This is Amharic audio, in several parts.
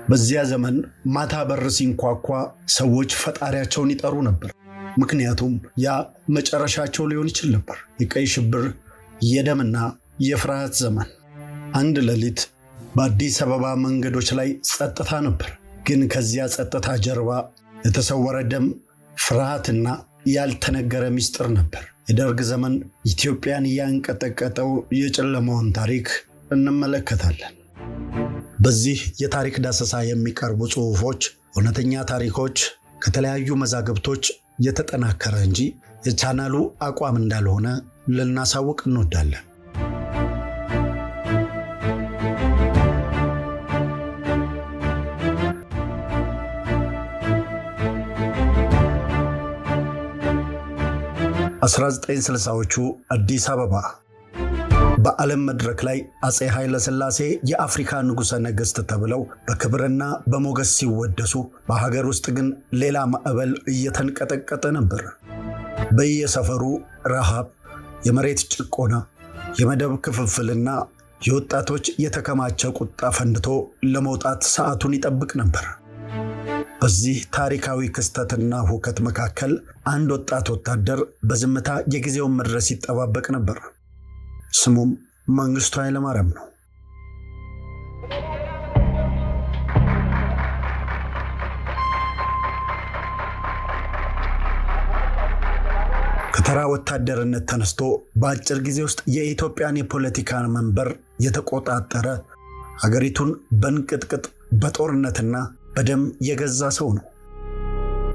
በዚያ ዘመን ማታ በር ሲንኳኳ ሰዎች ፈጣሪያቸውን ይጠሩ ነበር። ምክንያቱም ያ መጨረሻቸው ሊሆን ይችል ነበር። የቀይ ሽብር፣ የደምና የፍርሃት ዘመን። አንድ ሌሊት በአዲስ አበባ መንገዶች ላይ ጸጥታ ነበር። ግን ከዚያ ጸጥታ ጀርባ የተሰወረ ደም፣ ፍርሃትና ያልተነገረ ምስጢር ነበር። የደርግ ዘመን ኢትዮጵያን ያንቀጠቀጠው የጨለማውን ታሪክ እንመለከታለን። በዚህ የታሪክ ዳሰሳ የሚቀርቡ ጽሑፎች እውነተኛ ታሪኮች ከተለያዩ መዛግብቶች የተጠናከረ እንጂ የቻናሉ አቋም እንዳልሆነ ልናሳውቅ እንወዳለን። በ1960ዎቹ አዲስ አበባ በዓለም መድረክ ላይ አፄ ኃይለ ሥላሴ የአፍሪካ ንጉሠ ነገሥት ተብለው በክብርና በሞገስ ሲወደሱ፣ በሀገር ውስጥ ግን ሌላ ማዕበል እየተንቀጠቀጠ ነበር። በየሰፈሩ ረሃብ፣ የመሬት ጭቆና፣ የመደብ ክፍፍልና የወጣቶች የተከማቸ ቁጣ ፈንድቶ ለመውጣት ሰዓቱን ይጠብቅ ነበር። በዚህ ታሪካዊ ክስተትና ሁከት መካከል አንድ ወጣት ወታደር በዝምታ የጊዜውን መድረስ ይጠባበቅ ነበር። ስሙም መንግስቱ ኃይለማርያም ነው። ከተራ ወታደርነት ተነስቶ በአጭር ጊዜ ውስጥ የኢትዮጵያን የፖለቲካ መንበር የተቆጣጠረ፣ ሀገሪቱን በንቅጥቅጥ በጦርነትና በደም የገዛ ሰው ነው።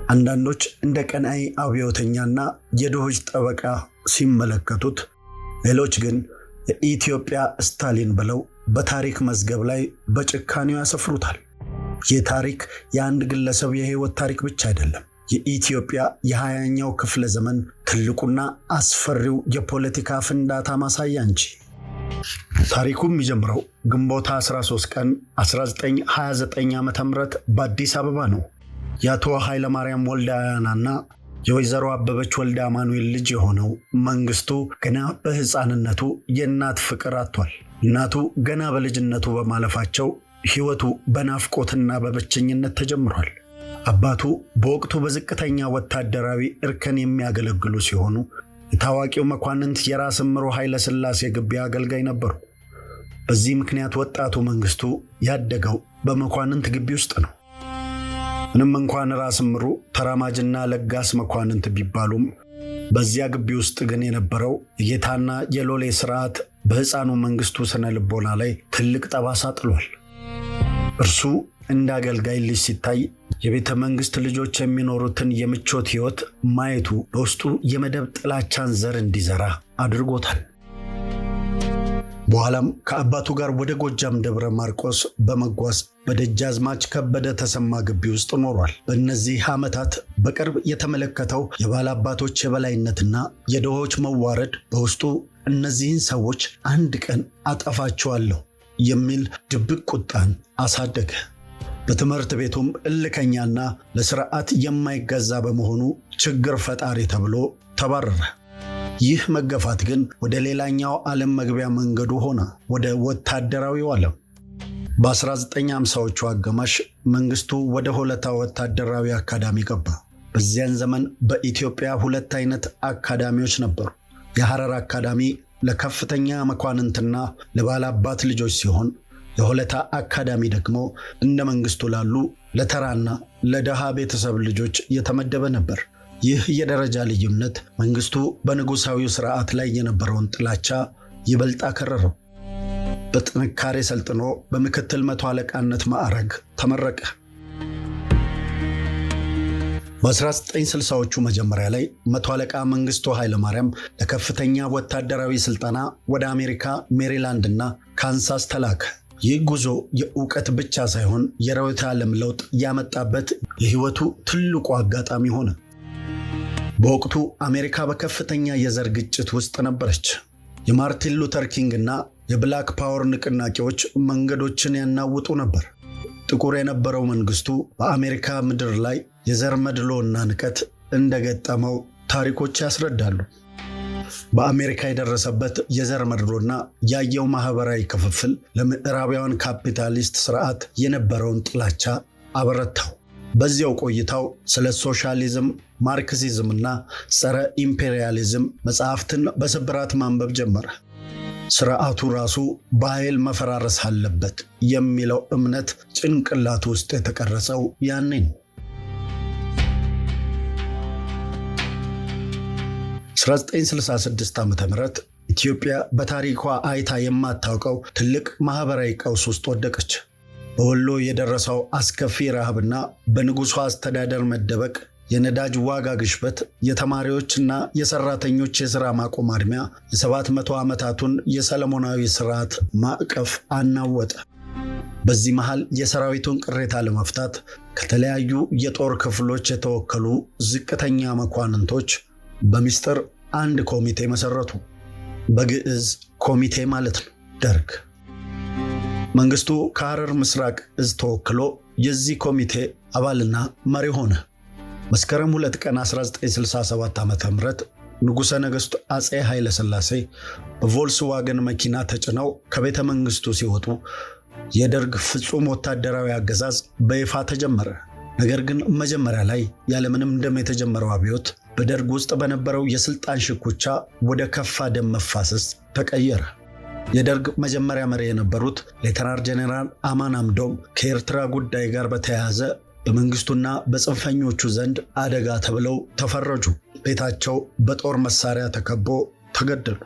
አንዳንዶች እንደ ቀናኢ አብዮተኛና የድሆች ጠበቃ ሲመለከቱት፣ ሌሎች ግን የኢትዮጵያ ስታሊን ብለው በታሪክ መዝገብ ላይ በጭካኔው ያሰፍሩታል። ይህ ታሪክ የአንድ ግለሰብ የህይወት ታሪክ ብቻ አይደለም። የኢትዮጵያ የ20ኛው ክፍለ ዘመን ትልቁና አስፈሪው የፖለቲካ ፍንዳታ ማሳያ እንጂ። ታሪኩ የሚጀምረው ግንቦት 13 ቀን 1929 ዓ.ም በአዲስ አበባ ነው። የአቶ ኃይለማርያም ወልደ አያናና የወይዘሮ አበበች ወልደ አማኑኤል ልጅ የሆነው መንግስቱ ገና በሕፃንነቱ የእናት ፍቅር አጥቷል። እናቱ ገና በልጅነቱ በማለፋቸው ሕይወቱ በናፍቆትና በብቸኝነት ተጀምሯል። አባቱ በወቅቱ በዝቅተኛ ወታደራዊ እርከን የሚያገለግሉ ሲሆኑ የታዋቂው መኳንንት የራስ እምሩ ኃይለ ሥላሴ ግቢ አገልጋይ ነበሩ። በዚህ ምክንያት ወጣቱ መንግስቱ ያደገው በመኳንንት ግቢ ውስጥ ነው። ምንም እንኳን ራስ እምሩ ተራማጅና ለጋስ መኳንንት ቢባሉም በዚያ ግቢ ውስጥ ግን የነበረው የጌታና የሎሌ ስርዓት በሕፃኑ መንግስቱ ስነ ልቦና ላይ ትልቅ ጠባሳ ጥሏል። እርሱ እንደ አገልጋይ ልጅ ሲታይ የቤተ መንግስት ልጆች የሚኖሩትን የምቾት ሕይወት ማየቱ በውስጡ የመደብ ጥላቻን ዘር እንዲዘራ አድርጎታል። በኋላም ከአባቱ ጋር ወደ ጎጃም ደብረ ማርቆስ በመጓዝ በደጃዝማች ከበደ ተሰማ ግቢ ውስጥ ኖሯል። በእነዚህ ዓመታት በቅርብ የተመለከተው የባላባቶች የበላይነትና የድሆች መዋረድ በውስጡ እነዚህን ሰዎች አንድ ቀን አጠፋቸዋለሁ የሚል ድብቅ ቁጣን አሳደገ። በትምህርት ቤቱም እልከኛና ለስርዓት የማይገዛ በመሆኑ ችግር ፈጣሪ ተብሎ ተባረረ። ይህ መገፋት ግን ወደ ሌላኛው ዓለም መግቢያ መንገዱ ሆነ፣ ወደ ወታደራዊው ዓለም። በ1950ዎቹ አጋማሽ መንግስቱ ወደ ሆለታ ወታደራዊ አካዳሚ ገባ። በዚያን ዘመን በኢትዮጵያ ሁለት አይነት አካዳሚዎች ነበሩ። የሐረር አካዳሚ ለከፍተኛ መኳንንትና ለባላባት ልጆች ሲሆን፣ የሆለታ አካዳሚ ደግሞ እንደ መንግስቱ ላሉ ለተራና ለደሃ ቤተሰብ ልጆች የተመደበ ነበር። ይህ የደረጃ ልዩነት መንግስቱ በንጉሳዊው ስርዓት ላይ የነበረውን ጥላቻ ይበልጥ አከረረው። በጥንካሬ ሰልጥኖ በምክትል መቶ አለቃነት ማዕረግ ተመረቀ። በ1960ዎቹ መጀመሪያ ላይ መቶ አለቃ መንግስቱ ኃይለማርያም ለከፍተኛ ወታደራዊ ስልጠና ወደ አሜሪካ ሜሪላንድ እና ካንሳስ ተላከ። ይህ ጉዞ የእውቀት ብቻ ሳይሆን የርዕዮተ ዓለም ለውጥ ያመጣበት የህይወቱ ትልቁ አጋጣሚ ሆነ። በወቅቱ አሜሪካ በከፍተኛ የዘር ግጭት ውስጥ ነበረች። የማርቲን ሉተር ኪንግ እና የብላክ ፓወር ንቅናቄዎች መንገዶችን ያናውጡ ነበር። ጥቁር የነበረው መንግስቱ በአሜሪካ ምድር ላይ የዘር መድሎና ንቀት እንደገጠመው ታሪኮች ያስረዳሉ። በአሜሪካ የደረሰበት የዘር መድሎና ያየው ማህበራዊ ክፍፍል ለምዕራባውያን ካፒታሊስት ስርዓት የነበረውን ጥላቻ አበረታው። በዚያው ቆይታው ስለ ሶሻሊዝም፣ ማርክሲዝምና ጸረ ኢምፔሪያሊዝም መጽሐፍትን በስብራት ማንበብ ጀመረ። ስርዓቱ ራሱ በኃይል መፈራረስ አለበት የሚለው እምነት ጭንቅላቱ ውስጥ የተቀረጸው ያኔ ነው። 1966 ዓ.ም ኢትዮጵያ በታሪኳ አይታ የማታውቀው ትልቅ ማህበራዊ ቀውስ ውስጥ ወደቀች። በወሎ የደረሰው አስከፊ ረሃብና በንጉሡ አስተዳደር መደበቅ፣ የነዳጅ ዋጋ ግሽበት፣ የተማሪዎችና የሰራተኞች የሥራ ማቆም አድሚያ የ700 ዓመታቱን የሰለሞናዊ ሥርዓት ማዕቀፍ አናወጠ። በዚህ መሃል የሰራዊቱን ቅሬታ ለመፍታት ከተለያዩ የጦር ክፍሎች የተወከሉ ዝቅተኛ መኳንንቶች በሚስጥር አንድ ኮሚቴ መሰረቱ። በግዕዝ ኮሚቴ ማለት ነው ደርግ። መንግስቱ ከሐረር ምስራቅ እዝ ተወክሎ የዚህ ኮሚቴ አባልና መሪ ሆነ። መስከረም 2 ቀን 1967 ዓ.ም ንጉሠ ነገሥት አፄ ኃይለ ሥላሴ በቮልስዋገን መኪና ተጭነው ከቤተ መንግስቱ ሲወጡ የደርግ ፍጹም ወታደራዊ አገዛዝ በይፋ ተጀመረ። ነገር ግን መጀመሪያ ላይ ያለምንም ደም የተጀመረው አብዮት በደርግ ውስጥ በነበረው የስልጣን ሽኩቻ ወደ ከፋ ደም መፋሰስ ተቀየረ። የደርግ መጀመሪያ መሪ የነበሩት ሌተናል ጄኔራል አማን አምዶም ከኤርትራ ጉዳይ ጋር በተያያዘ በመንግስቱና በጽንፈኞቹ ዘንድ አደጋ ተብለው ተፈረጁ። ቤታቸው በጦር መሳሪያ ተከቦ ተገደሉ።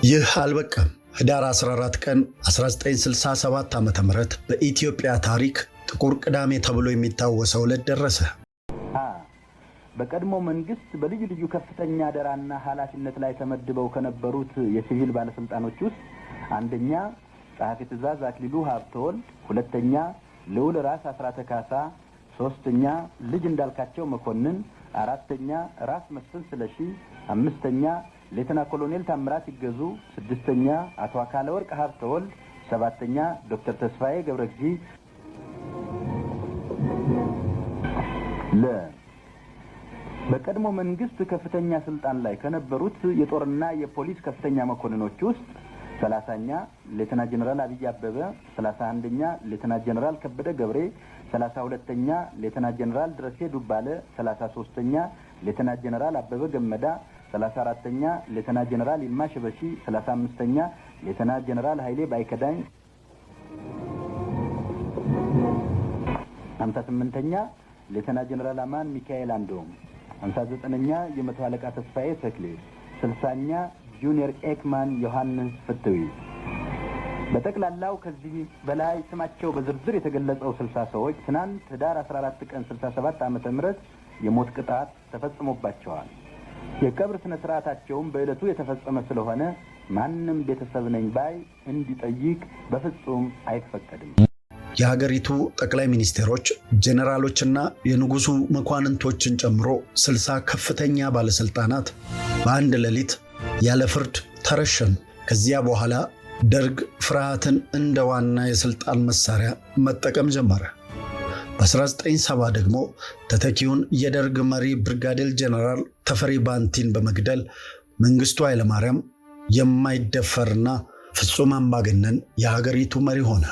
ይህ አልበቃም። ህዳር 14 ቀን 1967 ዓ.ም በኢትዮጵያ ታሪክ ጥቁር ቅዳሜ ተብሎ የሚታወሰው ዕለት ደረሰ። በቀድሞ መንግስት በልዩ ልዩ ከፍተኛ አደራና ኃላፊነት ላይ ተመድበው ከነበሩት የሲቪል ባለስልጣኖች ውስጥ አንደኛ ጸሐፊ ትእዛዝ አክሊሉ ሀብተወልድ፣ ሁለተኛ ልዑል ራስ አስራተ ካሳ፣ ሶስተኛ ልጅ እንዳልካቸው መኮንን፣ አራተኛ ራስ መስፍን ስለሺ፣ አምስተኛ ሌተና ኮሎኔል ታምራት ይገዙ፣ ስድስተኛ አቶ አካለ ወርቅ ሀብተወልድ፣ ሰባተኛ ዶክተር ተስፋዬ ገብረግዚ በቀድሞ መንግስት ከፍተኛ ስልጣን ላይ ከነበሩት የጦርና የፖሊስ ከፍተኛ መኮንኖች ውስጥ 30ኛ ሌተና ጀነራል አብይ አበበ፣ 31ኛ ሌተና ጀነራል ከበደ ገብሬ፣ 32ኛ ሌተና ጀነራል ድረሴ ዱባለ፣ 33ኛ ሌተና ጀነራል አበበ ገመዳ፣ 34ኛ ሌተና ጀነራል ይልማ ሽበሺ፣ 35ኛ ሌተና ጀነራል ኃይሌ ባይከዳኝ፣ 58ኛ ሌተና ጀነራል አማን ሚካኤል አንዶም፣ 59ኛ የመቶ አለቃ ተስፋዬ ተክሌ፣ 60ኛ ጁኒየር ኤክማን ዮሐንስ ፍትዊ። በጠቅላላው ከዚህ በላይ ስማቸው በዝርዝር የተገለጸው 60 ሰዎች ትናንት ህዳር 14 ቀን 67 ዓመተ ምህረት የሞት ቅጣት ተፈጽሞባቸዋል። የቀብር ስነ ስርዓታቸውም በዕለቱ የተፈጸመ ስለሆነ ማንም ቤተሰብ ነኝ ባይ እንዲጠይቅ በፍጹም አይፈቀድም። የሀገሪቱ ጠቅላይ ሚኒስቴሮች፣ ጄኔራሎችና የንጉሱ መኳንንቶችን ጨምሮ 60 ከፍተኛ ባለስልጣናት በአንድ ሌሊት ያለ ፍርድ ተረሸኑ። ከዚያ በኋላ ደርግ ፍርሃትን እንደ ዋና የስልጣን መሳሪያ መጠቀም ጀመረ። በ1970 ደግሞ ተተኪውን የደርግ መሪ ብርጋዴር ጄኔራል ተፈሪ ባንቲን በመግደል መንግስቱ ኃይለማርያም የማይደፈርና ፍጹም አምባገነን የሀገሪቱ መሪ ሆነ።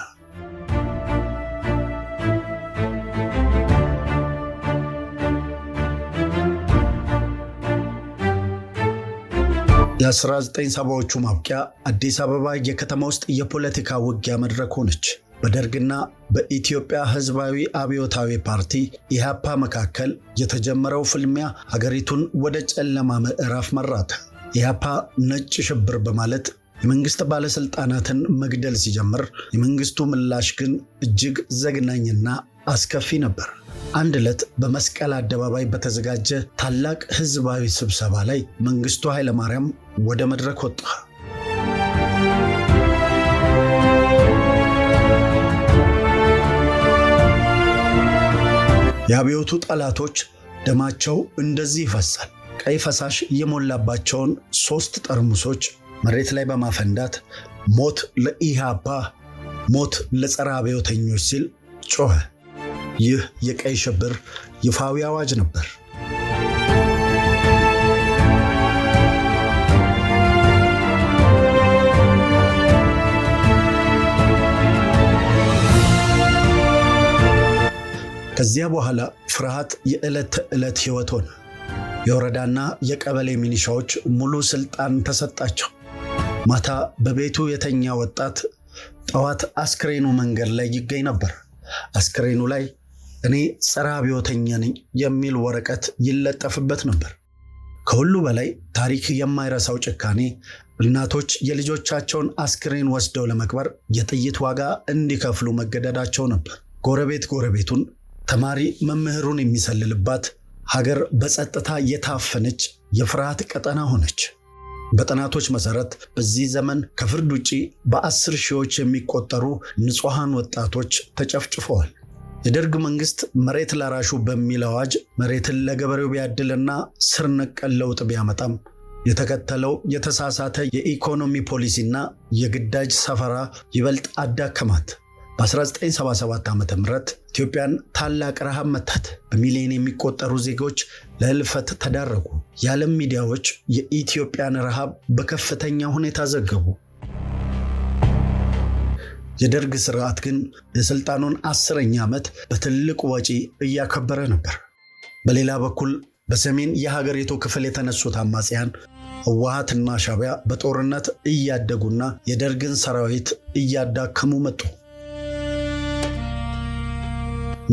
የ1970ዎቹ ማብቂያ አዲስ አበባ የከተማ ውስጥ የፖለቲካ ውጊያ መድረክ ሆነች። በደርግና በኢትዮጵያ ሕዝባዊ አብዮታዊ ፓርቲ ኢህአፓ መካከል የተጀመረው ፍልሚያ ሀገሪቱን ወደ ጨለማ ምዕራፍ መራት። ኢህአፓ ነጭ ሽብር በማለት የመንግስት ባለስልጣናትን መግደል ሲጀምር፣ የመንግስቱ ምላሽ ግን እጅግ ዘግናኝና አስከፊ ነበር። አንድ ዕለት በመስቀል አደባባይ በተዘጋጀ ታላቅ ህዝባዊ ስብሰባ ላይ መንግስቱ ኃይለማርያም ወደ መድረክ ወጣ። የአብዮቱ ጠላቶች ደማቸው እንደዚህ ይፈሳል። ቀይ ፈሳሽ የሞላባቸውን 3 ጠርሙሶች መሬት ላይ በማፈንዳት ሞት ለኢህአፓ፣ ሞት ለጸረ አብዮተኞች ሲል ጮኸ። ይህ የቀይ ሽብር ይፋዊ አዋጅ ነበር። ከዚያ በኋላ ፍርሃት የዕለት ተዕለት ሕይወት ሆነ። የወረዳና የቀበሌ ሚኒሻዎች ሙሉ ስልጣን ተሰጣቸው። ማታ በቤቱ የተኛ ወጣት ጠዋት አስክሬኑ መንገድ ላይ ይገኝ ነበር። አስክሬኑ ላይ እኔ ጸረ አብዮተኛ ነኝ የሚል ወረቀት ይለጠፍበት ነበር። ከሁሉ በላይ ታሪክ የማይረሳው ጭካኔ እናቶች የልጆቻቸውን አስክሬን ወስደው ለመቅበር የጥይት ዋጋ እንዲከፍሉ መገደዳቸው ነበር። ጎረቤት ጎረቤቱን፣ ተማሪ መምህሩን የሚሰልልባት ሀገር በጸጥታ የታፈነች የፍርሃት ቀጠና ሆነች። በጥናቶች መሰረት በዚህ ዘመን ከፍርድ ውጪ በ10 ሺዎች የሚቆጠሩ ንጹሐን ወጣቶች ተጨፍጭፈዋል። የደርግ መንግስት መሬት ላራሹ በሚል አዋጅ መሬትን ለገበሬው ቢያድልና ስር ነቀል ለውጥ ቢያመጣም የተከተለው የተሳሳተ የኢኮኖሚ ፖሊሲና የግዳጅ ሰፈራ ይበልጥ አዳከማት። በ1977 ዓ.ም ኢትዮጵያን ታላቅ ረሃብ መታት። በሚሊዮን የሚቆጠሩ ዜጎች ለህልፈት ተዳረጉ። የዓለም ሚዲያዎች የኢትዮጵያን ረሃብ በከፍተኛ ሁኔታ ዘገቡ። የደርግ ስርዓት ግን የስልጣኑን 10ኛ ዓመት በትልቅ ወጪ እያከበረ ነበር። በሌላ በኩል በሰሜን የሀገሪቱ ክፍል የተነሱት አማጽያን ህወሓትና ሻዕቢያ በጦርነት እያደጉና የደርግን ሰራዊት እያዳከሙ መጡ።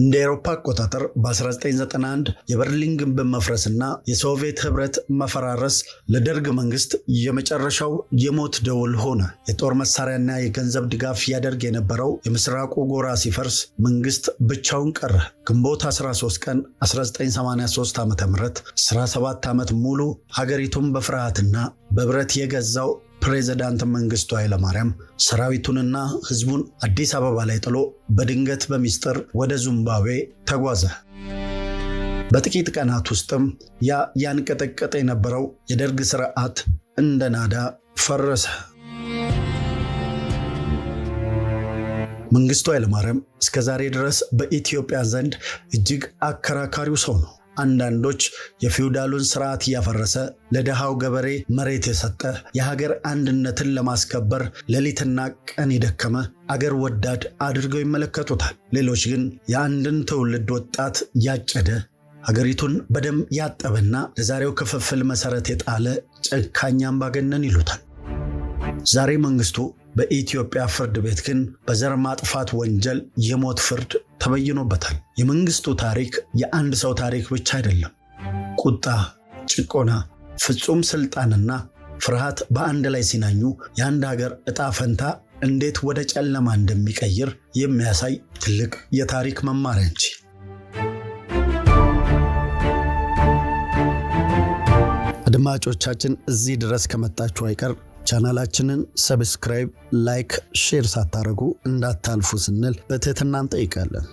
እንደ አውሮፓ አቆጣጠር በ1991 የበርሊን ግንብ መፍረስና የሶቪየት ህብረት መፈራረስ ለደርግ መንግስት የመጨረሻው የሞት ደውል ሆነ። የጦር መሳሪያና የገንዘብ ድጋፍ ያደርግ የነበረው የምስራቁ ጎራ ሲፈርስ መንግስት ብቻውን ቀረ። ግንቦት 13 ቀን 1983 ዓ.ም 17 ዓመት ሙሉ ሀገሪቱን በፍርሃትና በብረት የገዛው ፕሬዝዳንት መንግስቱ ኃይለማርያም ሰራዊቱንና ህዝቡን አዲስ አበባ ላይ ጥሎ በድንገት በሚስጥር ወደ ዚምባብዌ ተጓዘ። በጥቂት ቀናት ውስጥም ያንቀጠቀጠ የነበረው የደርግ ስርዓት እንደ ናዳ ፈረሰ። መንግስቱ ኃይለማርያም እስከዛሬ ድረስ በኢትዮጵያ ዘንድ እጅግ አከራካሪው ሰው ነው። አንዳንዶች የፊውዳሉን ስርዓት እያፈረሰ ለደሃው ገበሬ መሬት የሰጠ፣ የሀገር አንድነትን ለማስከበር ሌሊትና ቀን የደከመ አገር ወዳድ አድርገው ይመለከቱታል። ሌሎች ግን የአንድን ትውልድ ወጣት ያጨደ፣ ሀገሪቱን በደም ያጠበና ለዛሬው ክፍፍል መሰረት የጣለ ጨካኝ አምባገነን ይሉታል። ዛሬ መንግስቱ በኢትዮጵያ ፍርድ ቤት ግን በዘር ማጥፋት ወንጀል የሞት ፍርድ ተበይኖበታል። የመንግስቱ ታሪክ የአንድ ሰው ታሪክ ብቻ አይደለም። ቁጣ፣ ጭቆና፣ ፍጹም ስልጣንና ፍርሃት በአንድ ላይ ሲናኙ የአንድ ሀገር ዕጣ ፈንታ እንዴት ወደ ጨለማ እንደሚቀይር የሚያሳይ ትልቅ የታሪክ መማሪያ እንጂ። አድማጮቻችን እዚህ ድረስ ከመጣችሁ አይቀር ቻናላችንን ሰብስክራይብ፣ ላይክ፣ ሼር ሳታደርጉ እንዳታልፉ ስንል በትህትና እንጠይቃለን።